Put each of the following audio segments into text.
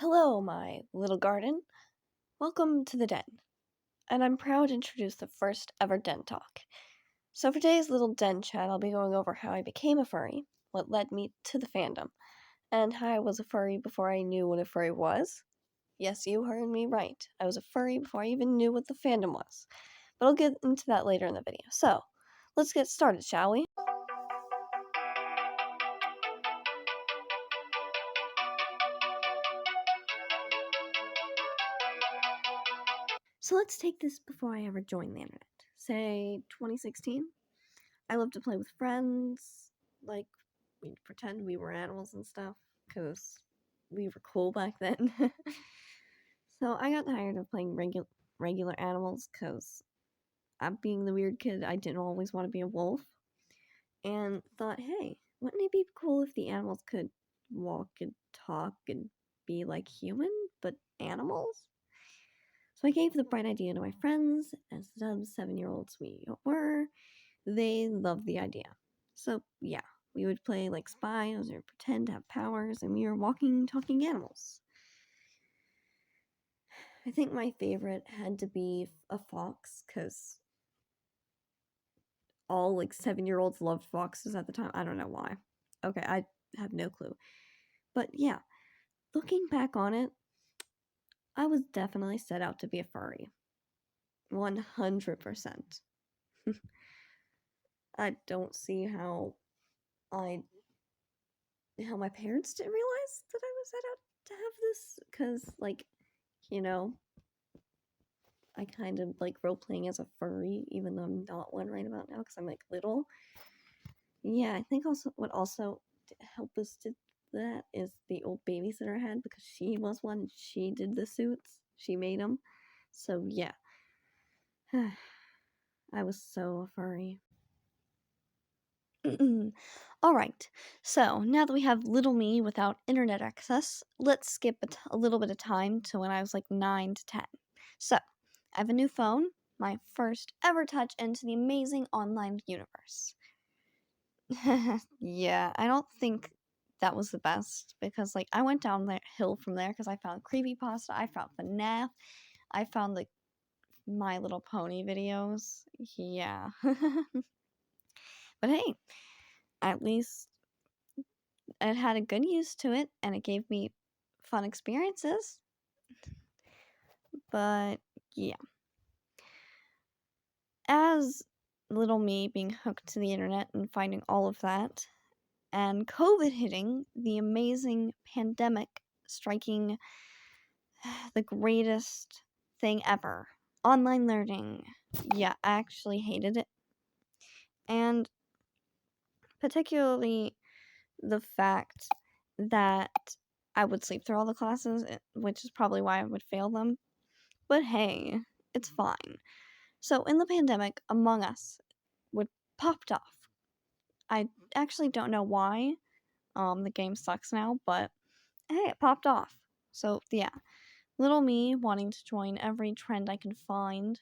Hello, my little garden. Welcome to the den. And I'm proud to introduce the first ever den talk. So, for today's little den chat, I'll be going over how I became a furry, what led me to the fandom, and how I was a furry before I knew what a furry was. Yes, you heard me right. I was a furry before I even knew what the fandom was. But I'll get into that later in the video. So, let's get started, shall we? So let's take this before I ever joined the internet. Say 2016. I love to play with friends. Like, we'd pretend we were animals and stuff, because we were cool back then. So I got tired of playing regular animals, because I'm being the weird kid. I didn't always want to be a wolf. And thought, hey, wouldn't it be cool if the animals could walk and talk and be like human, but animals? So I gave the bright idea to my friends, as dumb 7-year-olds we were. They loved the idea. So, yeah, we would play like spies or pretend to have powers, and we were walking, talking animals. I think my favorite had to be a fox, because all like 7-year-olds loved foxes at the time. I don't know why. Okay, I have no clue. But yeah, looking back on it, I was definitely set out to be a furry. 100%. I don't see I how my parents didn't realize that I was set out to have this, because like, you know, I kind of like role playing as a furry, even though I'm not one right about now because I'm like little. Yeah, I think also what also helped us did that is the old babysitter I had, because she was one. She did the suits. She made them. So yeah, I was so a furry. All right. So now that we have little me without internet access, let's skip a little bit of time to when I was like 9 to 10. So I have a new phone, my first ever touch into the amazing online universe. Yeah, I don't think that was the best, because like I went down the hill from there because I found creepypasta, I found FNAF, I found like My Little Pony videos. Yeah. But hey, at least it had a good use to it, and it gave me fun experiences. But yeah, as little me being hooked to the internet and finding all of that, and COVID hitting, the amazing pandemic striking, the greatest thing ever, online learning. Yeah, I actually hated it. And particularly the fact that I would sleep through all the classes, which is probably why I would fail them. But hey, it's fine. So in the pandemic, Among Us would popped off. I actually don't know why. The game sucks now, but hey, it popped off. So yeah, little me wanting to join every trend I can find,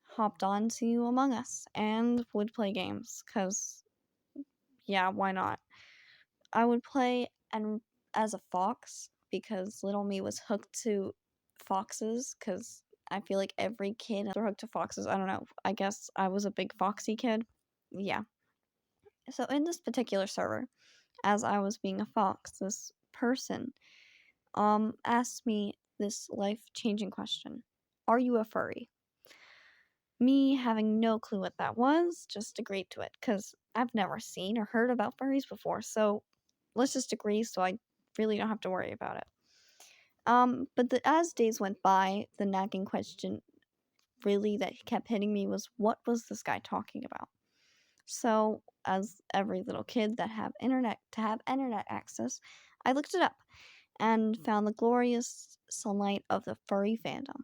hopped on to Among Us and would play games. Cause yeah, why not? I would play and as a fox, because little me was hooked to foxes, because I feel like every kid are hooked to foxes. I don't know. I guess I was a big foxy kid. Yeah. So in this particular server, as I was being a fox, this person asked me this life-changing question. Are you a furry? Me having no clue what that was, just agreed to it, because I've never seen or heard about furries before, so let's just agree so I really don't have to worry about it. But as days went by, the nagging question really that kept hitting me was, what was this guy talking about? So, as every little kid that have internet access, I looked it up and found the glorious sunlight of the furry fandom.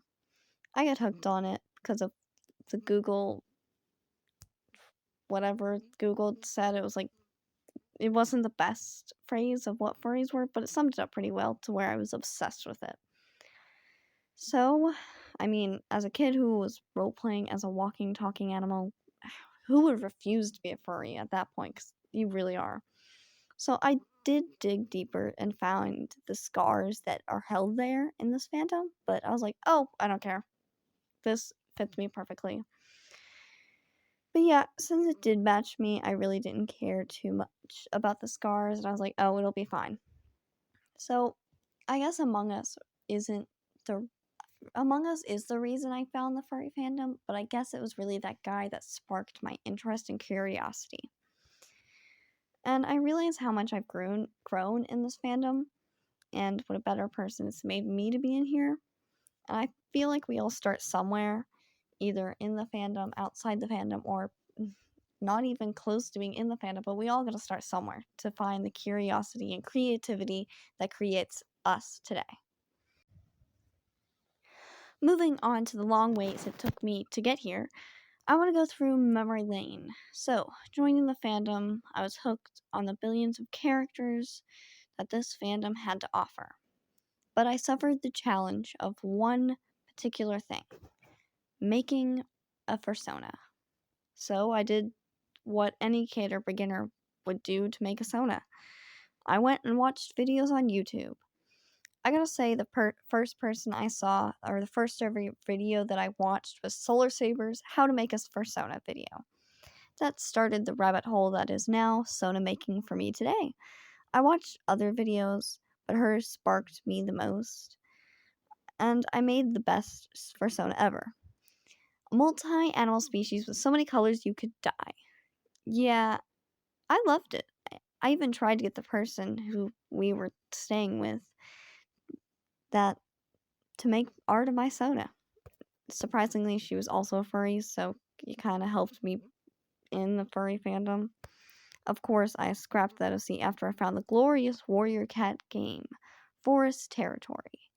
I got hooked on it because of the Google, whatever Google said. It was like, it wasn't the best phrase of what furries were, but it summed it up pretty well to where I was obsessed with it. So, I mean, as a kid who was role playing as a walking, talking animal, who would refuse to be a furry at that point? 'Cause you really are. So I did dig deeper and found the scars that are held there in this fandom, but I was like, oh, I don't care. This fits me perfectly. But yeah, since it did match me, I really didn't care too much about the scars, and I was like, oh, it'll be fine. So I guess isn't the Among Us is the reason I found the furry fandom, but I guess it was really that guy that sparked my interest and curiosity. And I realize how much I've grown in this fandom and what a better person it's made me to be in here. And I feel like we all start somewhere, either in the fandom, outside the fandom, or not even close to being in the fandom, but we all gotta start somewhere to find the curiosity and creativity that creates us today. Moving on to the long ways it took me to get here, I want to go through memory lane. So, joining the fandom, I was hooked on the billions of characters that this fandom had to offer. But I suffered the challenge of one particular thing: making a persona. So, I did what any cater beginner would do to make a sona. I went and watched videos on YouTube. I gotta say, the first person I saw, or the first ever video that I watched, was Solar Saber's How to Make a Persona video. That started the rabbit hole that is now Sona making for me today. I watched other videos, but hers sparked me the most, and I made the best persona ever. A multi animal species with so many colors you could die. Yeah, I loved it. I even tried to get the person who we were staying with that to make art of my Sona. Surprisingly, she was also a furry, so it kind of helped me in the furry fandom. Of course, I scrapped that OC after I found the glorious Warrior Cat game, Forest Territory,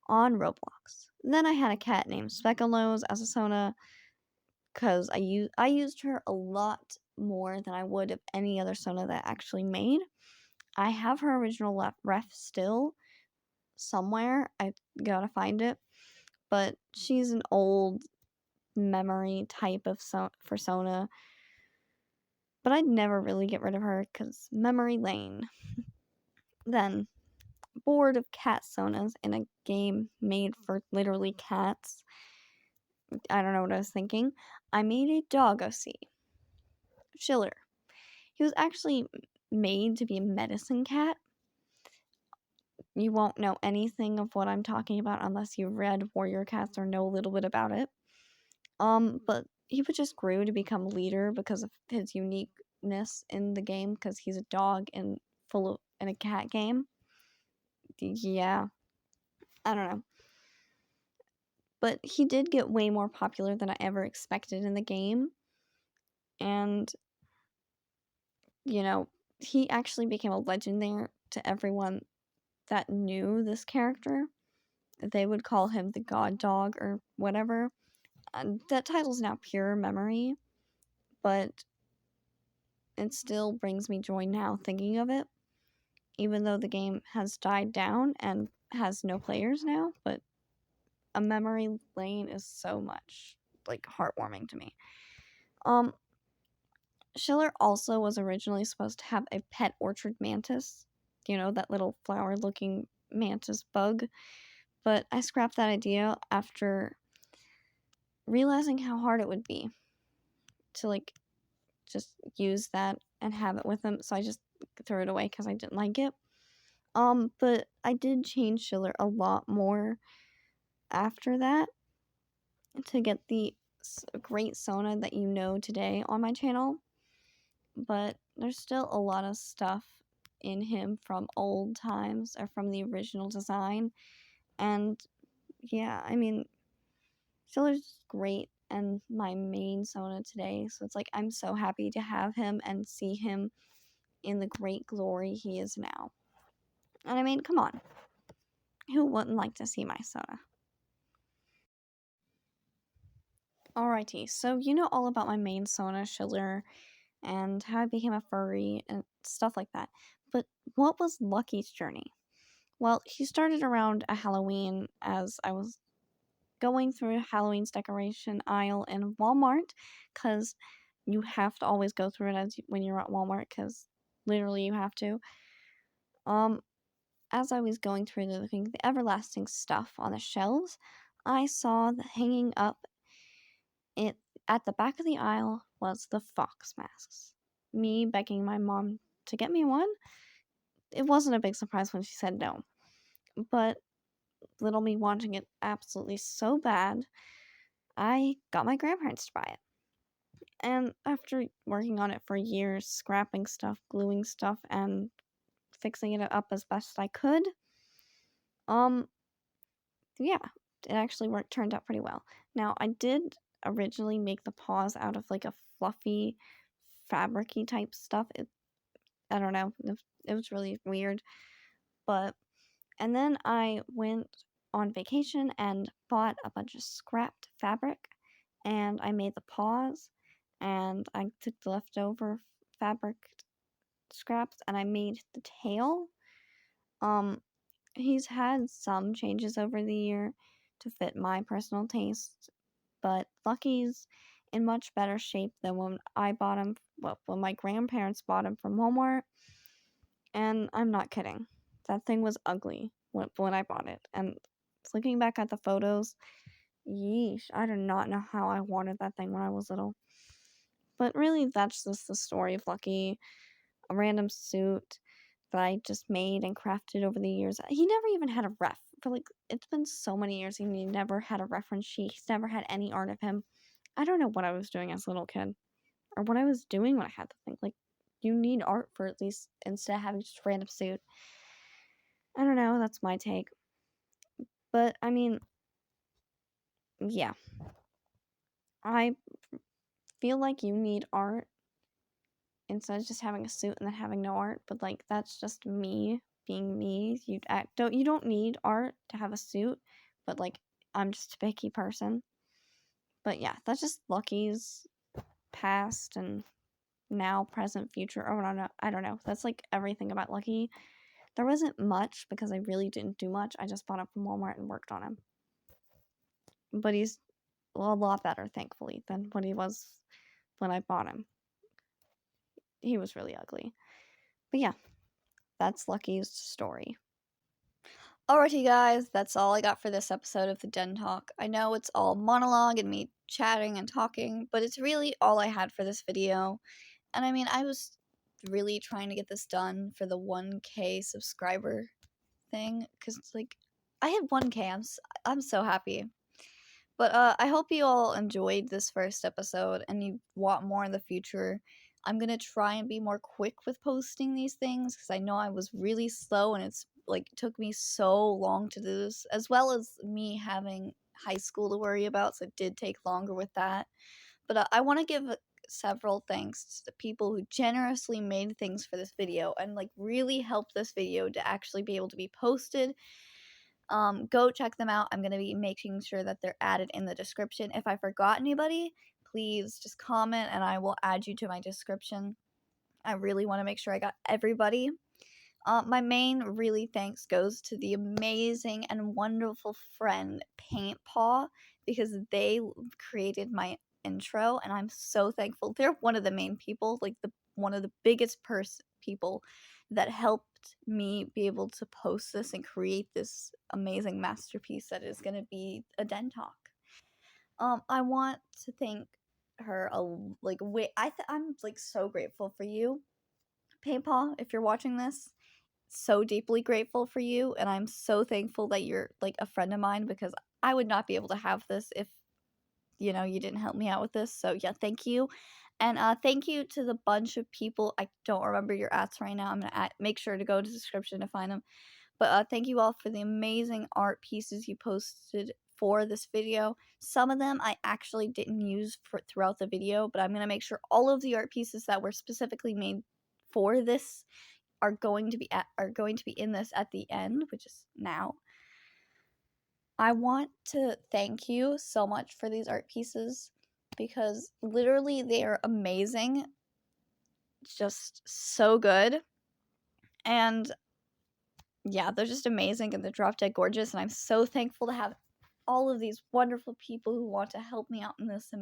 on Roblox. Then I had a cat named Speculoos as a Sona, because I used her a lot more than I would of any other Sona that I actually made. I have her original ref still somewhere. I gotta find it. But she's an old memory type of persona. But I'd never really get rid of her because memory lane. Then, bored of cat sonas in a game made for literally cats, I don't know what I was thinking, I made a dog OC, Schiller. He was actually made to be a medicine cat. You won't know anything of what I'm talking about unless you've read Warrior Cats or know a little bit about it. But he just grew to become leader because of his uniqueness in the game, because he's a dog and in a cat game. Yeah, I don't know. But he did get way more popular than I ever expected in the game. And, you know, he actually became a legend there to everyone that knew this character. They would call him the God Dog or whatever. That title's now pure memory, but it still brings me joy now thinking of it, even though the game has died down and has no players now. But a memory lane is so much like heartwarming to me. Schiller also was originally supposed to have a pet orchard mantis, that little flower looking mantis bug, but I scrapped that idea after realizing how hard it would be to just use that and have it with him, so I just threw it away because I didn't like it. But I did change Schiller a lot more after that to get the great Sona that you know today on my channel. But there's still a lot of stuff in him from old times or from the original design. And yeah, I mean, Schiller's great and my main Sona today. So it's like I'm so happy to have him and see him in the great glory he is now. And I mean, come on. Who wouldn't like to see my Sona? Alrighty, so you know all about my main Sona, Schiller, and how I became a furry and stuff like that. But what was Lucky's journey? Well, he started around a Halloween as I was going through Halloween's decoration aisle in Walmart, because you have to always go through it when you're at Walmart, because Literally, you have to. Um, as I was going through looking at the everlasting stuff on the shelves, I saw that hanging up it at the back of the aisle was the fox masks. Me begging my mom to get me one. It wasn't a big surprise when she said no, but little me wanting it absolutely so bad, I got my grandparents to buy it. And after working on it for years, scrapping stuff, gluing stuff, and fixing it up as best I could, um, yeah, it actually turned out pretty well. Now, I did originally make the paws out of like a fluffy, fabricy type stuff. I don't know, it was really weird, but and then I went on vacation and bought a bunch of scrapped fabric and I made the paws and I took the leftover fabric scraps and I made the tail. Um he's had some changes over the year to fit my personal taste, but Lucky's in much better shape than when I bought him, well, when my grandparents bought him from Walmart. And I'm not kidding. That thing was ugly when I bought it. And looking back at the photos, yeesh, I do not know how I wanted that thing when I was little. But really, that's just the story of Lucky, a random suit that I just made and crafted over the years. He never even had a ref. For like, it's been so many years and he never had a reference sheet. He's never had any art of him. I don't know what I was doing as a little kid or what I was doing when I had the thing. Like, you need art for at least instead of having just a random suit. I don't know, that's my take. But I mean, yeah. I feel like you need art instead of just having a suit and then having no art, but like that's just me being me. You don't need art to have a suit, but like I'm just a picky person. But yeah, that's just Lucky's past and now, present, future. Oh, I don't know. That's like everything about Lucky. There wasn't much because I really didn't do much. I just bought him from Walmart and worked on him. But he's a lot better, thankfully, than what he was when I bought him. He was really ugly. But yeah, that's Lucky's story. Alrighty, guys, that's all I got for this episode of the Den Talk. I know it's all monologue and me chatting and talking, but it's really all I had for this video. And I mean, I was really trying to get this done for the 1K subscriber thing, because like I had 1K. I'm so happy. But I hope you all enjoyed this first episode and you want more in the future. I'm gonna try and be more quick with posting these things because I know I was really slow and it's like took me so long to do this, as well as me having high school to worry about, so it did take longer with that. But I want to give several thanks to the people who generously made things for this video and like really helped this video to actually be able to be posted. Go check them out. I'm going to be making sure that they're added in the description. If I forgot anybody, please just comment and I will add you to my description. I really want to make sure I got everybody. My main really thanks goes to the amazing and wonderful friend Paint Paw, because they created my intro and I'm so thankful. They're one of the main people, like one of the biggest people that helped me be able to post this and create this amazing masterpiece that is going to be a Den Talk. I want to thank her I'm like so grateful for you, Paint Paw, if you're watching this. So deeply grateful for you, and I'm so thankful that you're like a friend of mine, because I would not be able to have this if you didn't help me out with this. So yeah, thank you. And thank you to the bunch of people. I don't remember your ats right now. I'm gonna make sure to go to the description to find them. But thank you all for the amazing art pieces you posted for this video. Some of them I actually didn't use throughout the video, but I'm gonna make sure all of the art pieces that were specifically made for this are going to be in this at the end, which is now. I want to thank you so much for these art pieces because literally they are amazing, just so good, and yeah, they're just amazing and they're drop dead gorgeous, and I'm so thankful to have all of these wonderful people who want to help me out in this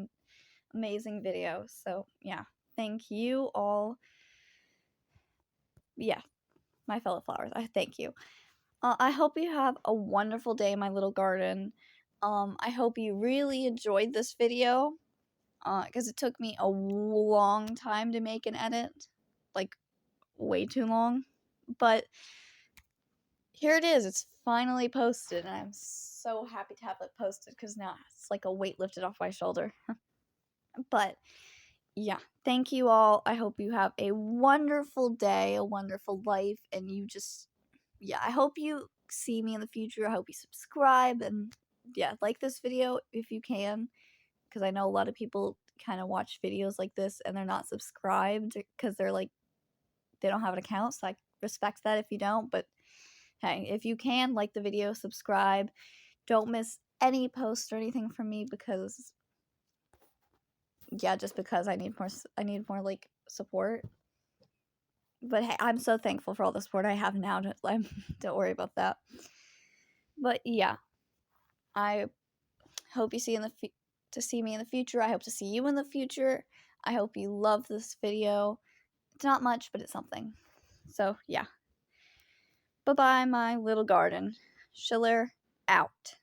amazing video. So yeah, thank you all. yeah, my fellow flowers, I thank you. I hope you have a wonderful day in my little garden. I hope you really enjoyed this video, because it took me a long time to make and edit, like way too long. But here it is. It's finally posted, and I'm so happy to have it posted because now it's like a weight lifted off my shoulder. But yeah, thank you all. I hope you have a wonderful day, a wonderful life, and you just, yeah, I hope you see me in the future. I hope you subscribe and, yeah, like this video if you can, because I know a lot of people kind of watch videos like this and they're not subscribed because they're like, they don't have an account. So I respect that if you don't. But hey, if you can, like the video, subscribe. Don't miss any posts or anything from me because, yeah, just because I need more like support. But hey, I'm so thankful for all the support I have now. Don't worry about that. But yeah, I hope you to see me in the future. I hope to see you in the future. I hope you love this video. It's not much, but it's something. So yeah. Bye bye, my little garden. Schiller out.